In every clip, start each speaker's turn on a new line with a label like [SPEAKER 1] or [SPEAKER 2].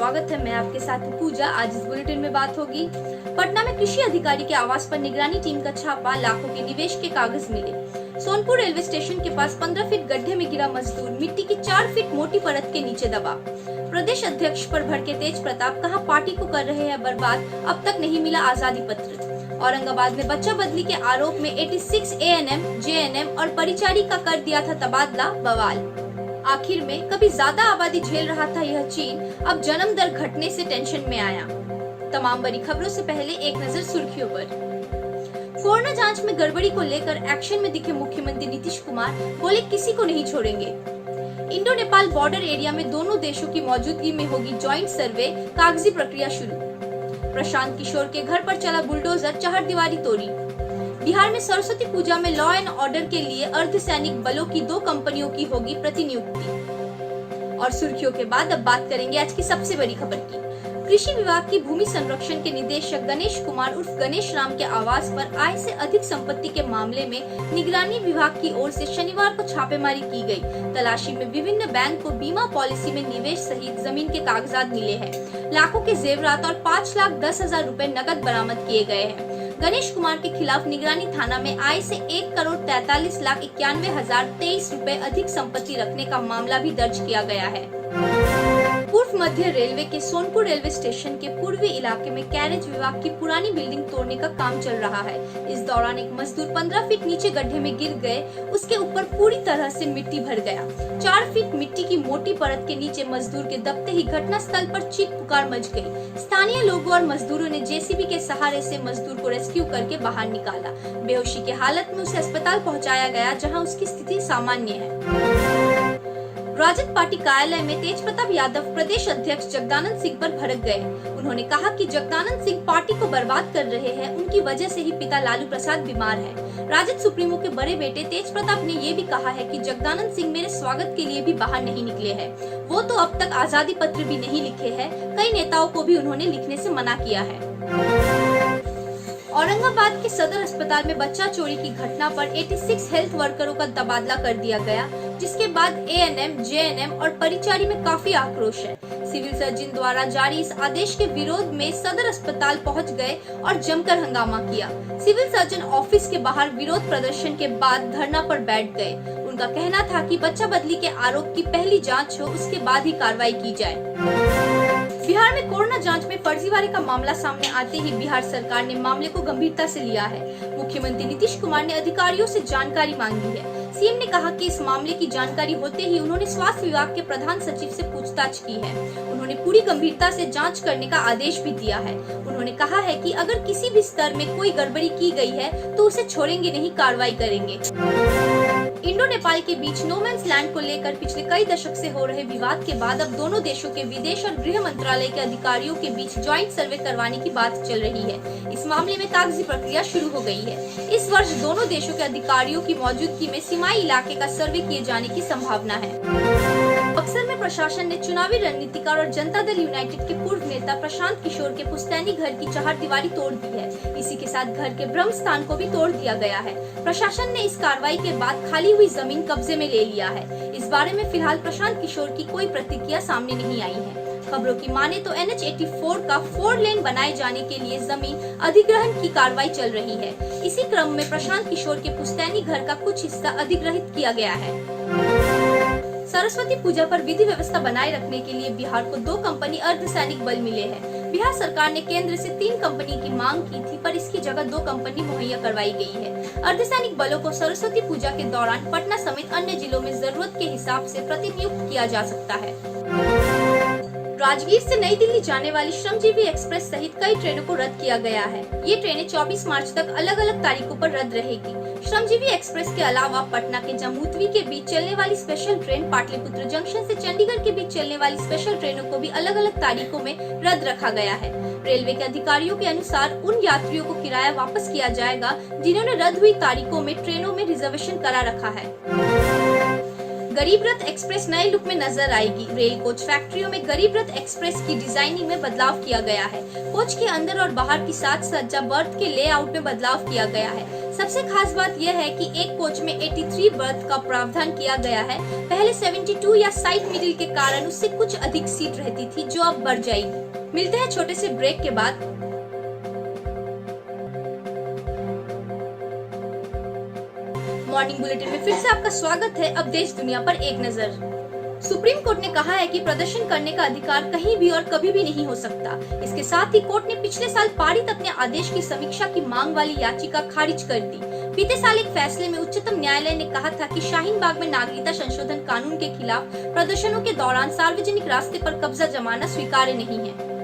[SPEAKER 1] स्वागत है। मैं आपके साथ हूँ पूजा। आज इस बुलेटिन में बात होगी। पटना में कृषि अधिकारी के आवास पर निगरानी टीम का छापा, लाखों के निवेश के कागज मिले। सोनपुर रेलवे स्टेशन के पास 15 फीट गड्ढे में गिरा मजदूर, मिट्टी की 4 फीट मोटी परत के नीचे दबा। प्रदेश अध्यक्ष पर भड़के तेज प्रताप, कहा पार्टी को कर रहे हैं बर्बाद, अब तक नहीं मिला आजादी पत्र। औरंगाबाद में बच्चा बदली के आरोप में 86 ANM, JNM और परिचारी का कर दिया था तबादला, बवाल। आखिर में कभी ज्यादा आबादी झेल रहा था यह चीन, अब जन्म दर घटने से टेंशन में आया। तमाम बड़ी खबरों से पहले एक नजर सुर्खियों पर। कोरोना जांच में गड़बड़ी को लेकर एक्शन में दिखे मुख्यमंत्री नीतीश कुमार, बोले किसी को नहीं छोड़ेंगे। इंडो नेपाल बॉर्डर एरिया में दोनों देशों की मौजूदगी में होगी ज्वाइंट सर्वे, कागजी प्रक्रिया शुरू। प्रशांत किशोर के घर पर चला बुलडोजर, चहारदीवारी तोड़ी। बिहार में सरस्वती पूजा में लॉ एंड ऑर्डर के लिए अर्धसैनिक बलों की 2 कंपनियों की होगी प्रतिनियुक्ति। और सुर्खियों के बाद अब बात करेंगे आज की सबसे बड़ी खबर की। कृषि विभाग की भूमि संरक्षण के निदेशक गणेश कुमार उर्फ गणेश राम के आवास पर आय से अधिक संपत्ति के मामले में निगरानी विभाग की ओर से शनिवार को छापेमारी की गई। तलाशी में विभिन्न बैंक को बीमा पॉलिसी में निवेश सहित जमीन के कागजात मिले हैं। लाखों के जेवरात और 5,10,000 रुपए नकद बरामद किए गए हैं। गणेश कुमार के खिलाफ निगरानी थाना में आय से 1,43,91,023 रुपए अधिक संपत्ति रखने का मामला भी दर्ज किया गया है। पूर्व मध्य रेलवे के सोनपुर रेलवे स्टेशन के पूर्वी इलाके में कैरेज विभाग की पुरानी बिल्डिंग तोड़ने का काम चल रहा है। इस दौरान एक मजदूर 15 फीट नीचे गड्ढे में गिर गए, उसके ऊपर पूरी तरह से मिट्टी भर गया। 4 फीट मिट्टी की मोटी परत के नीचे मजदूर के दबते ही घटना स्थल पर चीख पुकार मच गई। स्थानीय लोगों और मजदूरों ने JCB के सहारे से मजदूर को रेस्क्यू करके बाहर निकाला। बेहोशी की हालत में उसे अस्पताल पहुँचाया गया, जहाँ उसकी स्थिति सामान्य है। राजद पार्टी कार्यालय में तेज प्रताप यादव प्रदेश अध्यक्ष जगदानंद सिंह पर भड़क गए। उन्होंने कहा कि जगदानंद सिंह पार्टी को बर्बाद कर रहे हैं, उनकी वजह से ही पिता लालू प्रसाद बीमार है। राजद सुप्रीमो के बड़े बेटे तेज प्रताप ने ये भी कहा है कि जगदानंद सिंह मेरे स्वागत के लिए भी बाहर नहीं निकले हैं। वो तो अब तक आजादी पत्र भी नहीं लिखे हैं। कई नेताओं को भी उन्होंने लिखने से मना किया है। औरंगाबाद के सदर अस्पताल में बच्चा चोरी की घटना पर 86 हेल्थ वर्करों का तबादला कर दिया गया, जिसके बाद ANM, JNM और परिचारी में काफी आक्रोश है। सिविल सर्जन द्वारा जारी इस आदेश के विरोध में सदर अस्पताल पहुंच गए और जमकर हंगामा किया। सिविल सर्जन ऑफिस के बाहर विरोध प्रदर्शन के बाद धरना पर बैठ गए। उनका कहना था कि बच्चा बदली के आरोप की पहली जांच हो, उसके बाद ही कार्रवाई की जाए। बिहार में कोरोना जांच में फर्जीवाड़े का मामला सामने आते ही बिहार सरकार ने मामले को गंभीरता से लिया है। मुख्यमंत्री नीतीश कुमार ने अधिकारियों से जानकारी मांगी है। सीएम ने कहा कि इस मामले की जानकारी होते ही उन्होंने स्वास्थ्य विभाग के प्रधान सचिव से पूछताछ की है। उन्होंने पूरी गंभीरता से जांच करने का आदेश भी दिया है। उन्होंने कहा है कि अगर किसी भी स्तर में कोई गड़बड़ी की गई है तो उसे छोड़ेंगे नहीं, कार्रवाई करेंगे। इंडो नेपाल के बीच नो मैंस लैंड को लेकर पिछले कई दशक से हो रहे विवाद के बाद अब दोनों देशों के विदेश और गृह मंत्रालय के अधिकारियों के बीच ज्वाइंट सर्वे करवाने की बात चल रही है। इस मामले में कागजी प्रक्रिया शुरू हो गई है। इस वर्ष दोनों देशों के अधिकारियों की मौजूदगी में सीमाई इलाके का सर्वे किए जाने की संभावना है। बक्सर में प्रशासन ने चुनावी रणनीतिकार और जनता दल यूनाइटेड के पूर्व नेता प्रशांत किशोर के पुश्तैनी घर की चहारदीवारी तोड़ दी है। इसी के साथ घर के ब्रह्म स्थान को भी तोड़ दिया गया है। प्रशासन ने इस कार्रवाई के बाद खाली हुई जमीन कब्जे में ले लिया है। इस बारे में फिलहाल प्रशांत किशोर की कोई प्रतिक्रिया सामने नहीं आई है। खबरों की माने तो NH 84 का 4 लेन बनाए जाने के लिए जमीन अधिग्रहण की कार्रवाई चल रही है। इसी क्रम में प्रशांत किशोर के पुश्तैनी घर का कुछ हिस्सा अधिग्रहित किया गया है। सरस्वती पूजा पर विधि व्यवस्था बनाए रखने के लिए बिहार को 2 कंपनी अर्धसैनिक बल मिले हैं। बिहार सरकार ने केंद्र से 3 कंपनी की मांग की थी, पर इसकी जगह 2 कंपनी मुहैया करवाई गई है। अर्धसैनिक बलों को सरस्वती पूजा के दौरान पटना समेत अन्य जिलों में जरूरत के हिसाब से प्रतिनियुक्त किया जा सकता है। राजगीर से नई दिल्ली जाने वाली श्रमजीवी एक्सप्रेस सहित कई ट्रेनों को रद्द किया गया है। ये ट्रेनें 24 मार्च तक अलग अलग तारीखों पर रद्द रहेगी। श्रमजीवी एक्सप्रेस के अलावा पटना के जम्मूतवी के बीच चलने वाली स्पेशल ट्रेन, पाटलिपुत्र जंक्शन से चंडीगढ़ के बीच चलने वाली स्पेशल ट्रेनों को भी अलग अलग तारीखों में रद्द रखा गया है। रेलवे के अधिकारियों के अनुसार उन यात्रियों को किराया वापस किया जाएगा जिन्होंने रद्द हुई तारीखों में ट्रेनों में रिजर्वेशन करा रखा है। गरीब रथ एक्सप्रेस नए लुक में नजर आएगी। रेल कोच फैक्ट्रियों में गरीब रथ एक्सप्रेस की डिजाइनिंग में बदलाव किया गया है। कोच के अंदर और बाहर की साज सज्जा, बर्थ के लेआउट में बदलाव किया गया है। सबसे खास बात यह है कि एक कोच में 83 बर्थ का प्रावधान किया गया है। पहले 72 या साइड मिडिल के कारण उससे कुछ अधिक सीट रहती थी, जो अब बढ़ जाएगी। मिलते हैं छोटे से ब्रेक के बाद। मॉर्निंग बुलेटिन में फिर से आपका स्वागत है। अब देश दुनिया पर एक नजर। सुप्रीम कोर्ट ने कहा है कि प्रदर्शन करने का अधिकार कहीं भी और कभी भी नहीं हो सकता। इसके साथ ही कोर्ट ने पिछले साल पारित अपने आदेश की समीक्षा की मांग वाली याचिका खारिज कर दी। बीते साल एक फैसले में उच्चतम न्यायालय ने कहा था कि शाहीन बाग में नागरिकता संशोधन कानून के खिलाफ प्रदर्शनों के दौरान सार्वजनिक रास्ते पर कब्जा जमाना स्वीकार्य नहीं है।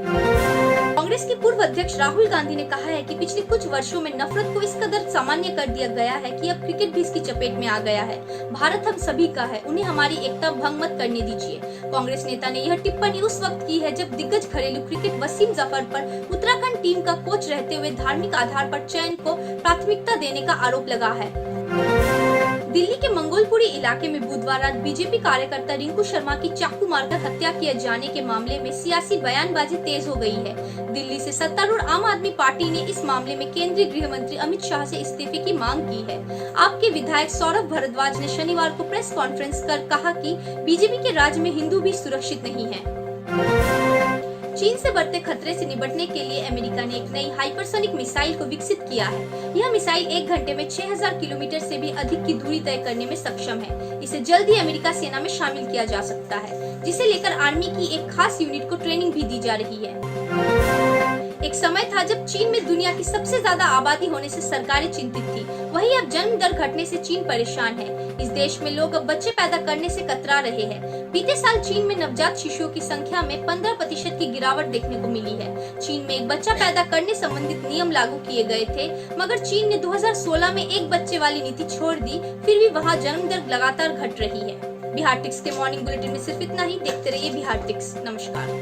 [SPEAKER 1] कांग्रेस के पूर्व अध्यक्ष राहुल गांधी ने कहा है कि पिछले कुछ वर्षों में नफरत को इस कदर सामान्य कर दिया गया है कि अब क्रिकेट भी इसकी चपेट में आ गया है। भारत हम सभी का है, उन्हें हमारी एकता भंग मत करने दीजिए। कांग्रेस नेता ने यह टिप्पणी उस वक्त की है जब दिग्गज घरेलू क्रिकेट वसीम जफर पर उत्तराखंड टीम का कोच रहते हुए धार्मिक आधार पर चयन को प्राथमिकता देने का आरोप लगा है। दिल्ली के मंगोलपुरी इलाके में बुधवार रात बीजेपी कार्यकर्ता रिंकू शर्मा की चाकू मारकर हत्या किए जाने के मामले में सियासी बयानबाजी तेज हो गई है। दिल्ली से सत्तारूढ़ आम आदमी पार्टी ने इस मामले में केंद्रीय गृह मंत्री अमित शाह से इस्तीफे की मांग की है। आपके विधायक सौरभ भारद्वाज ने शनिवार को प्रेस कॉन्फ्रेंस कर कहा कि बीजेपी के राज्य में हिंदू भी सुरक्षित नहीं है। चीन से बढ़ते खतरे से निपटने के लिए अमेरिका ने एक नई हाइपरसोनिक मिसाइल को विकसित किया है। यह मिसाइल 1 घंटे में 6000 किलोमीटर से भी अधिक की दूरी तय करने में सक्षम है। इसे जल्द ही अमेरिका सेना में शामिल किया जा सकता है, जिसे लेकर आर्मी की एक खास यूनिट को ट्रेनिंग भी दी जा रही है। एक समय था जब चीन में दुनिया की सबसे ज्यादा आबादी होने से सरकारें चिंतित थी। वहीं अब जन्म दर घटने से चीन परेशान है। इस देश में लोग अब बच्चे पैदा करने से कतरा रहे हैं। बीते साल चीन में नवजात शिशुओं की संख्या में 15% की गिरावट देखने को मिली है। चीन में एक बच्चा पैदा करने संबंधित नियम लागू किए गए थे, मगर चीन ने 2016 में एक बच्चे वाली नीति छोड़ दी। फिर भी वहाँ जन्म दर लगातार घट रही है। बिहार टिक्स के मॉर्निंग बुलेटिन में सिर्फ इतना ही। देखते रहिए बिहार टिक्स। नमस्कार।